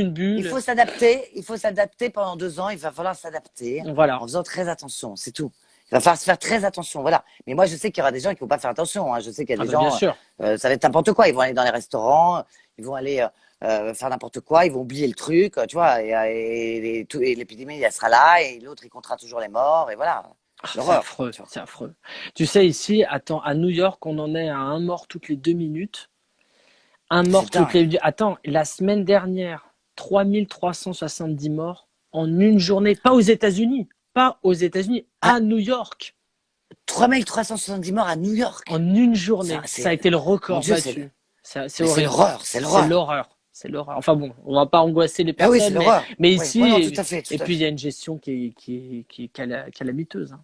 une il bulle. faut s'adapter pendant 2 ans. Il va falloir s'adapter Voilà. en faisant très attention, c'est tout. Il va falloir se faire très attention, voilà. Mais moi, je sais qu'il y aura des gens qui vont pas faire attention. Hein. Je sais qu'il y a Ah des bah bien gens, sûr. ça va être n'importe quoi. Ils vont aller dans les restaurants, ils vont aller faire n'importe quoi, ils vont oublier le truc, tu vois. Et l'épidémie, elle sera là, et l'autre, il comptera toujours les morts, et voilà. Ah, c'est L'horreur, affreux, tu vois. c'est affreux. Tu sais, ici, attends, à New York, on en est à un mort toutes les 2 minutes. Un mort C'est toutes les... dingue. Attends, la semaine dernière, 3370 morts en une journée. Pas aux États-Unis. Pas aux États-Unis, Ah, à New York. 3370 morts à New York. En une journée. Ça a C'est, été le mon record Dieu, battu. C'est mais c'est horrible. l'horreur, c'est C'est l'horreur. l'horreur. C'est l'horreur. Enfin bon, on va pas angoisser les Ben oui, c'est personnes, l'horreur. mais Oui, ouais, non, tout ici, à fait, tout et à puis il y a fait. une gestion qui est calamiteuse. Hein.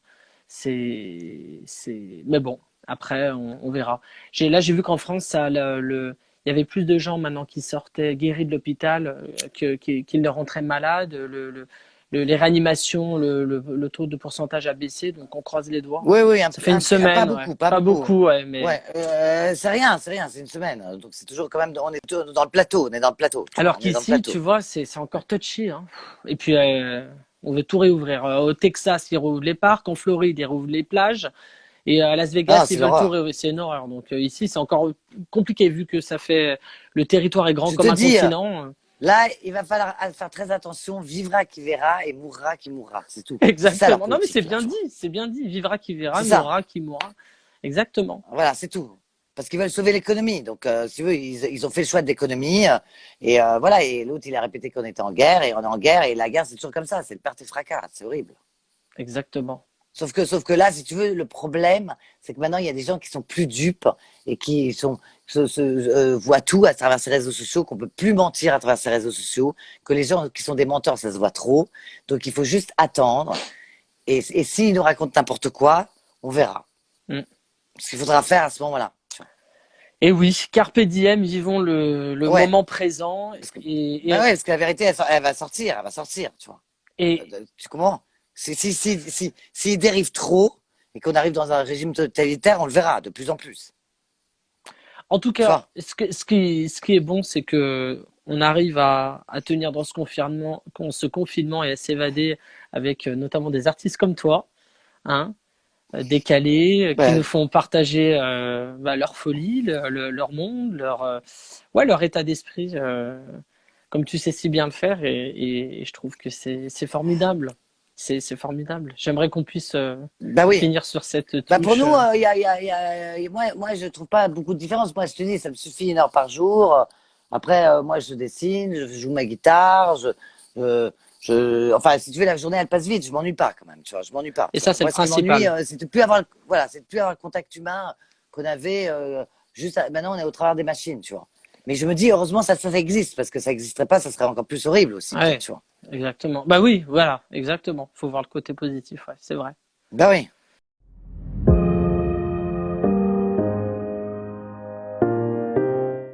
Mais bon, après, on verra. Là, j'ai vu qu'en France, il y avait plus de gens maintenant qui sortaient guéris de l'hôpital qu'ils ne rentraient malades. Les réanimations, le taux de pourcentage a baissé, donc on croise les doigts. Oui, oui, Ça fait une pas semaine, ouais. beaucoup, pas Pas beaucoup. beaucoup, ouais, mais. Ouais, c'est rien, c'est une semaine. Donc c'est toujours quand même, on est dans le plateau, on est dans le plateau, tu vois, Alors on est dans le qu'ici, tu plateau. vois, c'est encore touchy. Hein. Et puis, on veut tout réouvrir. Au Texas, ils rouvrent les parcs. En Floride, ils rouvrent les plages. Et à Las Vegas, Ah, ils c'est veulent tout l'horreur. réouvrir. C'est une horreur. Donc ici, c'est encore compliqué vu que ça fait. Le territoire est grand Je te comme un dis, continent. là, il va falloir faire très attention, vivra qui verra et mourra qui mourra, c'est tout. C'est ça leur Exactement. Non, mais c'est politique, là, bien tu dit. vois. C'est bien dit. Vivra qui verra, C'est ça. mourra qui mourra. Exactement. Voilà, c'est tout. Parce qu'ils veulent sauver l'économie. Donc, si tu veux, ils ont fait le choix de l'économie. Et voilà, et l'autre, il a répété qu'on était en guerre, et on est en guerre, et la guerre, c'est toujours comme ça, c'est le perte et fracas, c'est horrible. Exactement. Sauf que là, si tu veux, le problème, c'est que maintenant, il y a des gens qui sont plus dupes et qui voient tout à travers ces réseaux sociaux, qu'on peut plus mentir à travers ces réseaux sociaux, que les gens qui sont des menteurs, ça se voit trop. Donc, il faut juste attendre. Et s'ils nous racontent n'importe quoi, on verra. Mm. Ce qu'il faudra faire à ce moment-là. Et oui, carpe diem, vivons le Ouais. moment présent. Parce que, Et, bah et, ouais, parce que la vérité, elle va sortir, tu vois. et, Tu comprends? S'ils dérivent trop et qu'on arrive dans un régime totalitaire, on le verra de plus en plus. En tout Tu cas, vois? ce qui est bon, c'est que on arrive à tenir dans ce confinement et à s'évader avec notamment des artistes comme toi, hein, décalés, qui nous Ouais. font partager leur folie, leur monde, leur état d'esprit, comme tu sais si bien le faire, et je trouve que c'est formidable. C'est formidable. J'aimerais qu'on puisse Bah oui. finir sur cette Bah pour touche. nous, moi, je trouve pas beaucoup de différence. Moi, je te dis, ça me suffit 1 heure par jour. Après, moi, je dessine, je joue ma guitare, enfin, si tu veux, la journée, elle passe vite. Je m'ennuie pas quand même, tu vois. Je m'ennuie pas. Et Tu ça, vois. c'est le Moi, ce qui m'ennuie, principal. c'est de plus avoir, voilà, c'est de plus avoir le contact humain qu'on avait maintenant, on est au travers des machines, tu vois. Mais je me dis, heureusement, ça existe, parce que ça n'existerait pas, ça serait encore plus horrible aussi, peut-être, Ouais, tu vois. exactement. Bah oui, voilà, exactement. Faut voir le côté positif, ouais, c'est vrai. Bah oui.